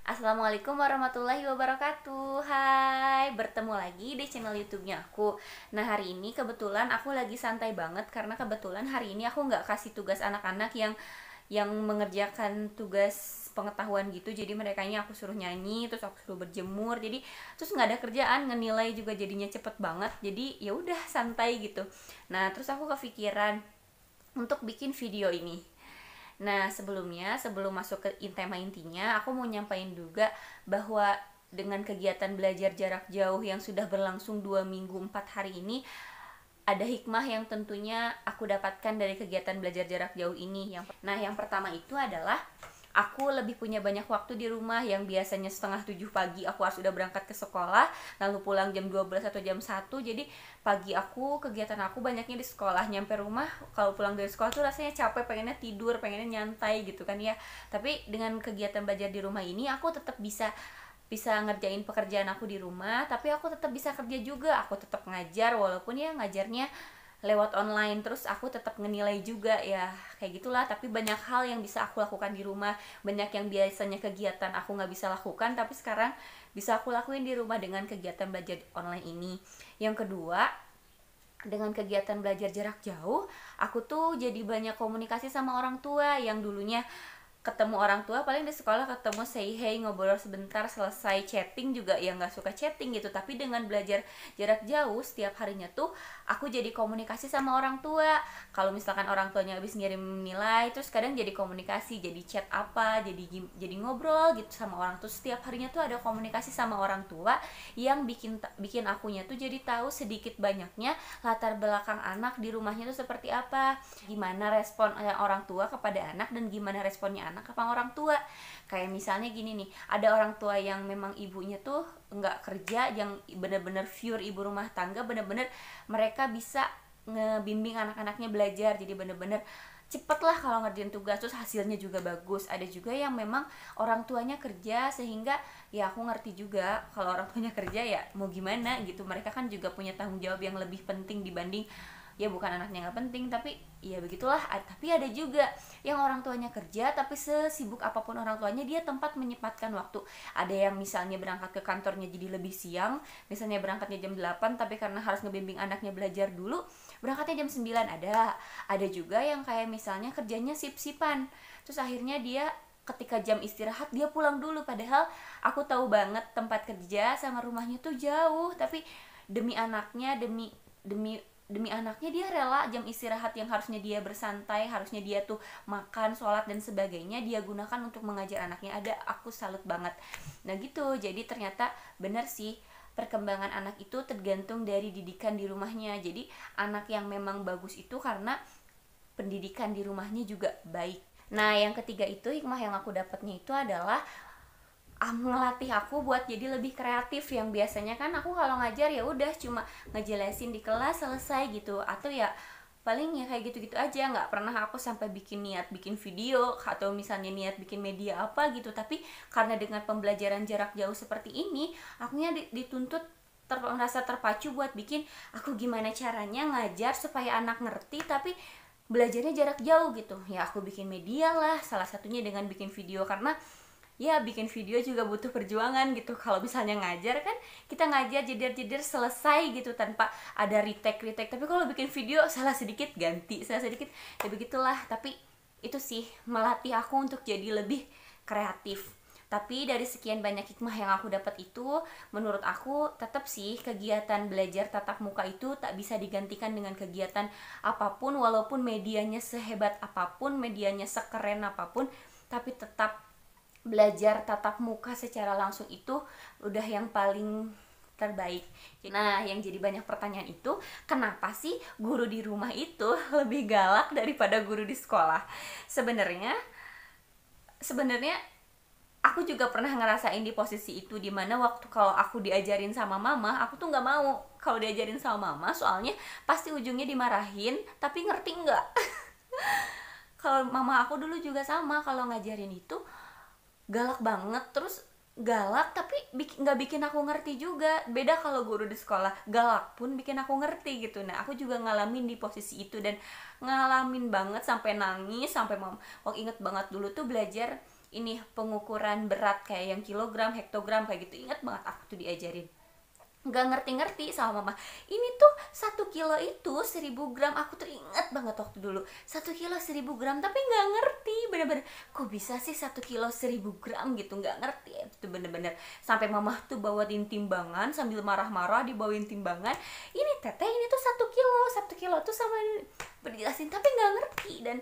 Assalamualaikum warahmatullahi wabarakatuh. Hai, bertemu lagi di channel YouTube-nya aku. Nah, hari ini kebetulan aku lagi santai banget karena kebetulan hari ini aku nggak kasih tugas anak-anak yang mengerjakan tugas pengetahuan gitu. Jadi merekanya aku suruh nyanyi, terus aku suruh berjemur. Jadi terus nggak ada kerjaan, ngenilai juga jadinya cepet banget. Jadi ya udah santai gitu. Nah, terus aku kepikiran untuk bikin video ini. Nah, sebelum masuk ke tema intinya, aku mau nyampain juga bahwa dengan kegiatan belajar jarak jauh yang sudah berlangsung 2 minggu 4 hari ini, ada hikmah yang tentunya aku dapatkan dari kegiatan belajar jarak jauh ini. Yang pertama itu adalah aku lebih punya banyak waktu di rumah. Yang biasanya setengah 7 pagi aku harus udah berangkat ke sekolah, lalu pulang jam 12 atau jam 1. Jadi pagi kegiatan aku banyaknya di sekolah. Nyampe rumah, kalau pulang dari sekolah tuh rasanya capek, pengennya tidur, pengennya nyantai gitu kan ya. Tapi dengan kegiatan belajar di rumah ini aku tetap bisa ngerjain pekerjaan aku di rumah, tapi aku tetap bisa kerja juga. Aku tetap ngajar, walaupun ya ngajarnya lewat online, terus aku tetap ngenilai juga ya, kayak gitulah. Tapi banyak hal yang bisa aku lakukan di rumah, banyak yang biasanya kegiatan aku nggak bisa lakukan tapi sekarang bisa aku lakuin di rumah dengan kegiatan belajar online ini. Yang kedua, dengan kegiatan belajar jarak jauh, aku tuh jadi banyak komunikasi sama orang tua. Yang dulunya ketemu orang tua paling di sekolah, ketemu say hey, ngobrol sebentar, selesai chatting juga ya nggak suka chatting gitu. Tapi dengan belajar jarak jauh setiap harinya tuh aku jadi komunikasi sama orang tua. Kalau misalkan orang tuanya habis ngirim nilai, terus kadang jadi komunikasi, jadi chat apa, jadi ngobrol gitu sama orang tuh. Setiap harinya tuh ada komunikasi sama orang tua yang bikin akunya tuh jadi tahu sedikit banyaknya latar belakang anak di rumahnya tuh seperti apa, gimana respon orang tua kepada anak, dan gimana responnya anak ke orang tua. Kayak misalnya gini nih, ada orang tua yang memang ibunya tuh nggak kerja, yang bener-bener pure ibu rumah tangga, bener-bener mereka bisa ngebimbing anak-anaknya belajar, jadi bener-bener cepet lah kalau ngerjain tugas, terus hasilnya juga bagus. Ada juga yang memang orang tuanya kerja, sehingga ya aku ngerti juga kalau orang tuanya kerja ya mau gimana gitu, mereka kan juga punya tanggung jawab yang lebih penting dibanding, ya bukan anaknya nggak penting, tapi ya begitulah. Tapi ada juga yang orang tuanya kerja, tapi sesibuk apapun orang tuanya dia tempat menyempatkan waktu. Ada yang misalnya berangkat ke kantornya jadi lebih siang, misalnya berangkatnya jam 8, tapi karena harus ngebimbing anaknya belajar dulu, berangkatnya jam 9. Ada juga yang kayak misalnya kerjanya sip-sipan, terus akhirnya dia ketika jam istirahat dia pulang dulu, padahal aku tahu banget tempat kerja sama rumahnya tuh jauh, tapi demi anaknya, demi demi demi anaknya dia rela jam istirahat yang harusnya dia bersantai, harusnya dia tuh makan, sholat dan sebagainya, dia gunakan untuk mengajar anaknya. Aku salut banget. Nah gitu, jadi ternyata bener sih, perkembangan anak itu tergantung dari didikan di rumahnya. Jadi anak yang memang bagus itu karena pendidikan di rumahnya juga baik. Nah, yang ketiga itu, hikmah yang aku dapatnya itu adalah ngelatih aku buat jadi lebih kreatif. Yang biasanya kan aku kalau ngajar ya udah cuma ngejelasin di kelas selesai gitu, atau ya paling ya kayak gitu-gitu aja, nggak pernah aku sampai bikin video atau misalnya niat bikin media apa gitu. Tapi karena dengan pembelajaran jarak jauh seperti ini, akunya dituntut merasa terpacu buat bikin, aku gimana caranya ngajar supaya anak ngerti tapi belajarnya jarak jauh gitu. Ya aku bikin media lah, salah satunya dengan bikin video, karena ya bikin video juga butuh perjuangan gitu. Kalau misalnya ngajar kan kita ngajar jeder-jeder selesai gitu tanpa ada retake, tapi kalau bikin video salah sedikit ganti, salah sedikit, ya begitulah. Tapi itu sih melatih aku untuk jadi lebih kreatif. Tapi dari sekian banyak hikmah yang aku dapat itu, menurut aku tetap sih kegiatan belajar tatap muka itu tak bisa digantikan dengan kegiatan apapun, walaupun medianya sehebat apapun, medianya sekeren apapun, tapi tetap belajar tatap muka secara langsung itu udah yang paling terbaik. Nah, yang jadi banyak pertanyaan itu, kenapa sih guru di rumah itu lebih galak daripada guru di sekolah? Sebenarnya aku juga pernah ngerasain di posisi itu, dimana waktu kalau aku diajarin sama mama, aku tuh nggak mau kalau diajarin sama mama, soalnya pasti ujungnya dimarahin tapi ngerti nggak. Kalau mama aku dulu juga sama, kalau ngajarin itu galak banget, terus galak tapi nggak bikin aku ngerti juga. Beda kalau guru di sekolah, galak pun bikin aku ngerti gitu. Nah, aku juga ngalamin di posisi itu, dan ngalamin banget sampai nangis, sampai waktu inget banget dulu tuh belajar ini pengukuran berat kayak yang kilogram, hektogram kayak gitu. Ingat banget aku tuh diajarin, nggak ngerti-ngerti sama mama, ini tuh 1 kilo itu 1000 gram. Aku tuh inget banget waktu dulu 1 kilo 1000 gram, tapi nggak ngerti bener-bener kok bisa sih 1 kilo 1000 gram gitu, nggak ngerti itu bener-bener. Sampai mama tuh bawain timbangan sambil marah-marah, dibawain timbangan, ini teteh ini tuh 1 kilo tuh sama ini, berjelasin tapi nggak ngerti. Dan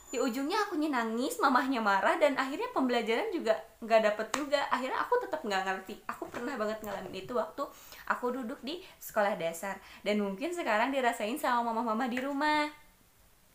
di ujungnya aku nangis, mamahnya marah, dan akhirnya pembelajaran juga nggak dapet juga. Akhirnya aku tetap nggak ngerti. Aku pernah banget ngalamin itu waktu aku duduk di sekolah dasar, dan mungkin sekarang dirasain sama mama-mama di rumah.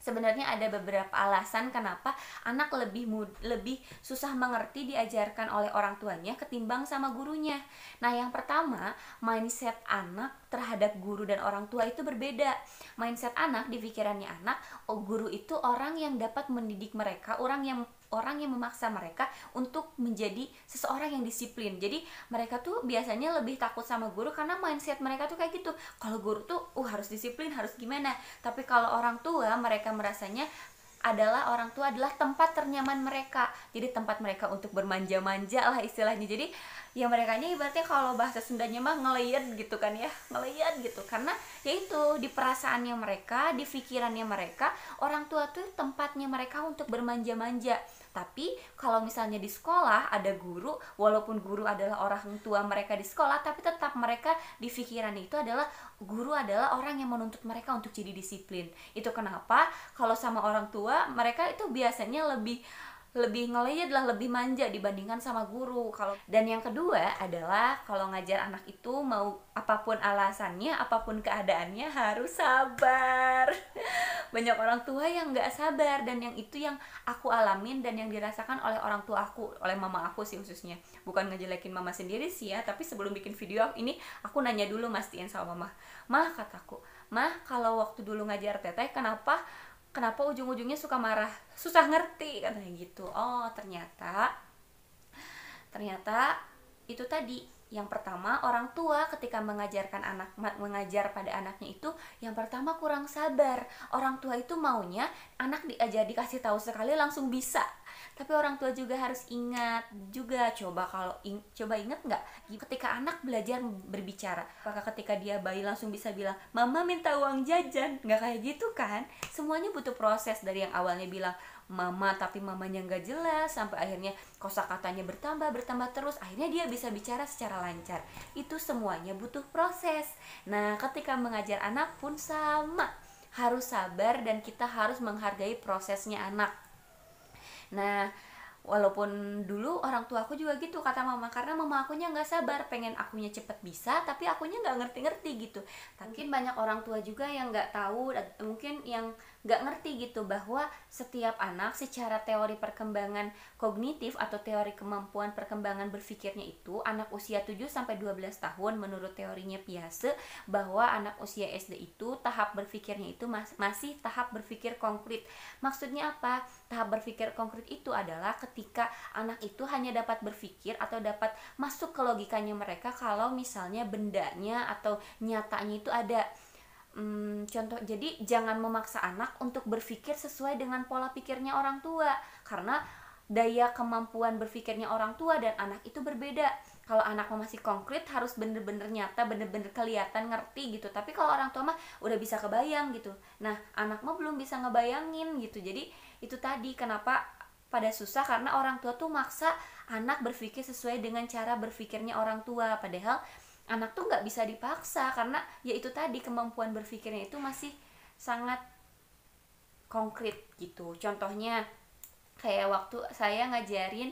Sebenarnya ada beberapa alasan kenapa anak lebih susah mengerti diajarkan oleh orang tuanya ketimbang sama gurunya. Nah, yang pertama, mindset anak terhadap guru dan orang tua itu berbeda. Mindset anak, di pikirannya anak, guru itu orang yang dapat mendidik mereka, orang yang memaksa mereka untuk menjadi seseorang yang disiplin. Jadi mereka tuh biasanya lebih takut sama guru karena mindset mereka tuh kayak gitu. Kalau guru tuh harus disiplin, harus gimana. Tapi kalau orang tua, mereka merasanya orang tua adalah tempat ternyaman mereka. Jadi tempat mereka untuk bermanja-manja lah istilahnya. Jadi ya merekanya ibaratnya kalau bahasa Sundanya mah ngelayat gitu kan ya, ngelayat gitu. Karena yaitu di perasaannya mereka, di pikirannya mereka, orang tua tuh tempatnya mereka untuk bermanja-manja. Tapi kalau misalnya di sekolah ada guru, walaupun guru adalah orang tua mereka di sekolah, tapi tetap mereka di pikiran itu adalah guru adalah orang yang menuntut mereka untuk jadi disiplin. Itu kenapa kalau sama orang tua mereka itu biasanya lebih ngelayat lah, lebih manja dibandingkan sama guru. Dan yang kedua adalah kalau ngajar anak itu mau apapun alasannya, apapun keadaannya harus sabar. Banyak orang tua yang nggak sabar, dan yang itu yang aku alamin dan yang dirasakan oleh orang tua aku, oleh mama aku sih khususnya. Bukan ngejelekin mama sendiri sih ya, tapi sebelum bikin video ini aku nanya dulu, mastiin sama mama. Mah, kataku, mah kalau waktu dulu ngajar teteh kenapa ujung-ujungnya suka marah, susah ngerti katanya gitu. Oh, ternyata itu tadi. Yang pertama, orang tua ketika mengajar pada anaknya itu yang pertama kurang sabar. Orang tua itu maunya anak dikasih tahu sekali langsung bisa. Tapi orang tua juga harus ingat juga, coba ingat nggak ketika anak belajar berbicara, apakah ketika dia bayi langsung bisa bilang mama minta uang jajan? Nggak kayak gitu kan. Semuanya butuh proses, dari yang awalnya bilang mama tapi mamanya nggak jelas, sampai akhirnya kosakatanya bertambah terus, akhirnya dia bisa bicara secara lancar. Itu semuanya butuh proses. Nah, ketika mengajar anak pun sama, harus sabar dan kita harus menghargai prosesnya anak. Nah, walaupun dulu orang tua aku juga gitu kata mama, karena mama akunya nggak sabar, pengen akunya cepet bisa tapi akunya nggak ngerti-ngerti gitu. Mungkin banyak orang tua juga yang nggak tahu, mungkin yang nggak ngerti gitu, bahwa setiap anak secara teori perkembangan kognitif atau teori kemampuan perkembangan berpikirnya itu, anak usia 7-12 tahun menurut teorinya Piaget, bahwa anak usia SD itu tahap berpikirnya itu masih tahap berpikir konkret. Maksudnya apa? Tahap berpikir konkret itu adalah ketika anak itu hanya dapat berpikir atau dapat masuk ke logikanya mereka kalau misalnya bendanya atau nyatanya itu ada. Contoh, jadi jangan memaksa anak untuk berpikir sesuai dengan pola pikirnya orang tua, karena daya kemampuan berpikirnya orang tua dan anak itu berbeda. Kalau anak masih konkret harus bener-bener nyata, bener-bener kelihatan, ngerti gitu. Tapi kalau orang tua mah udah bisa kebayang gitu. Nah, anak mah belum bisa ngebayangin gitu. Jadi itu tadi kenapa pada susah, karena orang tua tuh maksa anak berpikir sesuai dengan cara berpikirnya orang tua. Padahal anak tuh nggak bisa dipaksa, karena ya itu tadi kemampuan berpikirnya itu masih sangat konkret gitu. Contohnya kayak waktu saya ngajarin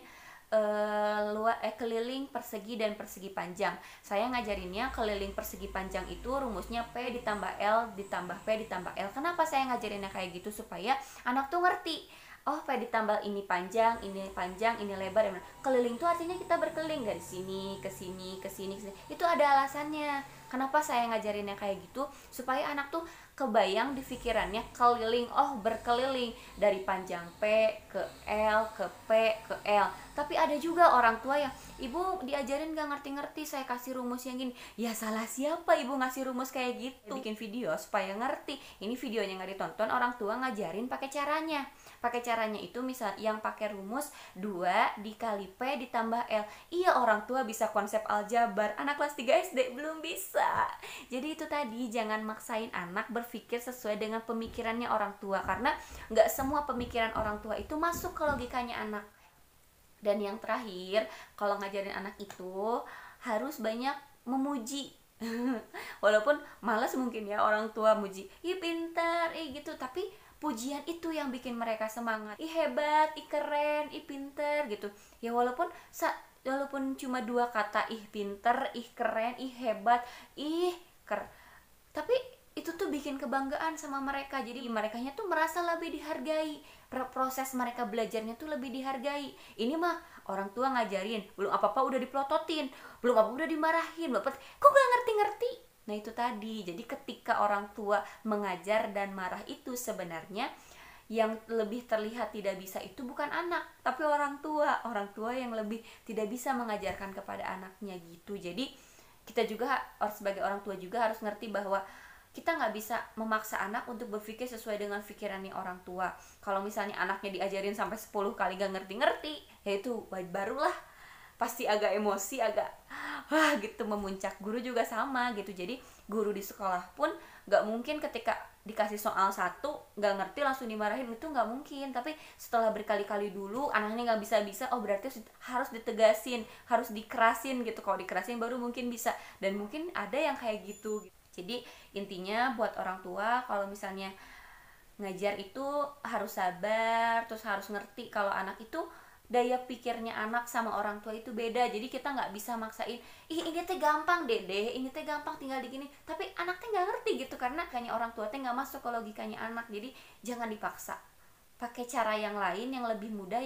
keliling persegi dan persegi panjang. Saya ngajarinnya keliling persegi panjang itu rumusnya P ditambah L ditambah P ditambah L. Kenapa saya ngajarinnya kayak gitu? Supaya anak tuh ngerti, oh P ditambah ini panjang, ini lebar. Keliling itu artinya kita berkeliling dari sini ke sini ke sini ke sini. Itu ada alasannya. Kenapa saya ngajarinnya kayak gitu? Supaya anak tuh kebayang di pikirannya keliling, oh berkeliling dari panjang P ke L ke P ke L. Tapi ada juga orang tua yang, ibu diajarin gak ngerti-ngerti, saya kasih rumus yang gini. Ya salah siapa ibu ngasih rumus kayak gitu? Bikin video supaya ngerti. Ini videonya nggak ditonton, orang tua ngajarin pakai caranya. Pakai caranya itu misal yang pakai rumus 2 dikali P ditambah L. Iya, orang tua bisa konsep aljabar, anak kelas 3 SD belum bisa. Jadi itu tadi, jangan maksain anak berpikir sesuai dengan pemikirannya orang tua, karena nggak semua pemikiran orang tua itu masuk ke logikanya anak. Dan yang terakhir, kalau ngajarin anak itu harus banyak memuji. Walaupun malas mungkin ya orang tua muji, ih pintar, gitu, tapi pujian itu yang bikin mereka semangat. Ih hebat, ih keren, ih pinter gitu. Ya walaupun cuma 2 kata, ih pinter, ih keren, ih hebat, ih tapi itu tuh bikin kebanggaan sama mereka. Jadi merekanya tuh merasa lebih dihargai. Proses mereka belajarnya tuh lebih dihargai. Ini mah orang tua ngajarin, belum apa-apa udah dipelototin, belum apa udah dimarahin, bapak kok gak ngerti-ngerti. Nah itu tadi, jadi ketika orang tua mengajar dan marah itu sebenarnya yang lebih terlihat tidak bisa itu bukan anak, tapi orang tua yang lebih tidak bisa mengajarkan kepada anaknya gitu. Jadi kita juga sebagai orang tua juga harus ngerti bahwa kita nggak bisa memaksa anak untuk berpikir sesuai dengan pikirannya orang tua. Kalau misalnya anaknya diajarin sampai 10 kali gak ngerti-ngerti, ya itu barulah pasti agak emosi, agak gitu memuncak. Guru juga sama gitu. Jadi guru di sekolah pun nggak mungkin ketika dikasih soal 1 nggak ngerti langsung dimarahin, itu nggak mungkin. Tapi setelah berkali-kali dulu anaknya nggak bisa, oh berarti harus ditegasin, harus dikerasin gitu. Kalau dikerasin baru mungkin bisa. Dan mungkin ada yang kayak gitu. Jadi intinya buat orang tua, kalau misalnya ngajar itu harus sabar, terus harus ngerti kalau anak itu daya pikirnya anak sama orang tua itu beda. Jadi kita nggak bisa maksain, ini teh gampang dede, ini teh gampang tinggal digini, tapi anak teh nggak ngerti gitu, karena kayaknya orang tua teh nggak masuk ke logikanya anak. Jadi jangan dipaksa, pakai cara yang lain yang lebih mudah,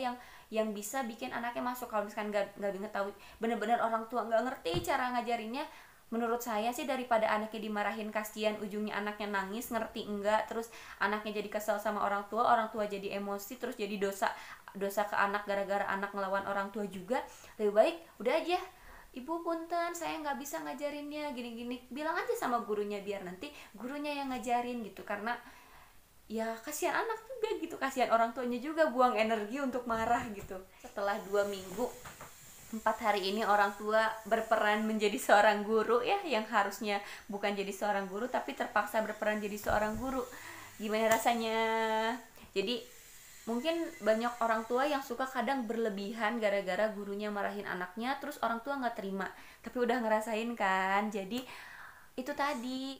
yang bisa bikin anaknya masuk. Kalau misalkan nggak mengetahui, bener-bener orang tua nggak ngerti cara ngajarinnya, menurut saya sih daripada anaknya dimarahin kasihan ujungnya anaknya nangis, ngerti enggak, terus anaknya jadi kesel sama orang tua jadi emosi, terus jadi dosa ke anak gara-gara anak ngelawan orang tua juga. Lebih baik udah aja, ibu punten saya nggak bisa ngajarinnya gini-gini, bilang aja sama gurunya, biar nanti gurunya yang ngajarin gitu. Karena ya kasihan anak juga gitu, kasihan orang tuanya juga buang energi untuk marah gitu. Setelah 2 minggu 4 hari ini orang tua berperan menjadi seorang guru ya, yang harusnya bukan jadi seorang guru tapi terpaksa berperan jadi seorang guru. Gimana rasanya? Jadi mungkin banyak orang tua yang suka kadang berlebihan gara-gara gurunya marahin anaknya, terus orang tua nggak terima, tapi udah ngerasain kan. Jadi itu tadi,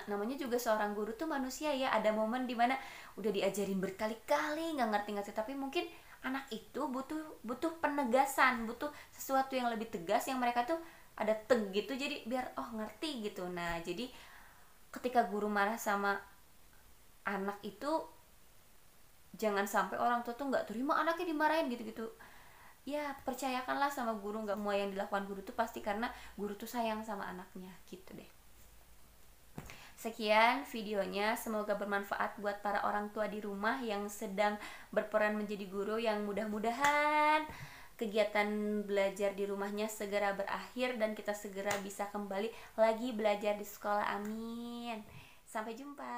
namanya juga seorang guru tuh manusia ya, ada momen dimana udah diajarin berkali-kali nggak ngerti-ngerti, tapi mungkin anak itu butuh penegasan, butuh sesuatu yang lebih tegas, yang mereka tuh ada gitu, jadi biar ngerti gitu. Nah jadi ketika guru marah sama anak itu, jangan sampai orang tua tuh nggak terima anaknya dimarahin gitu-gitu. Ya percayakanlah sama guru, nggak semua yang dilakukan guru tuh pasti karena guru tuh sayang sama anaknya gitu deh. Sekian videonya, semoga bermanfaat buat para orang tua di rumah yang sedang berperan menjadi guru, yang mudah-mudahan kegiatan belajar di rumahnya segera berakhir dan kita segera bisa kembali lagi belajar di sekolah. Amin. Sampai jumpa.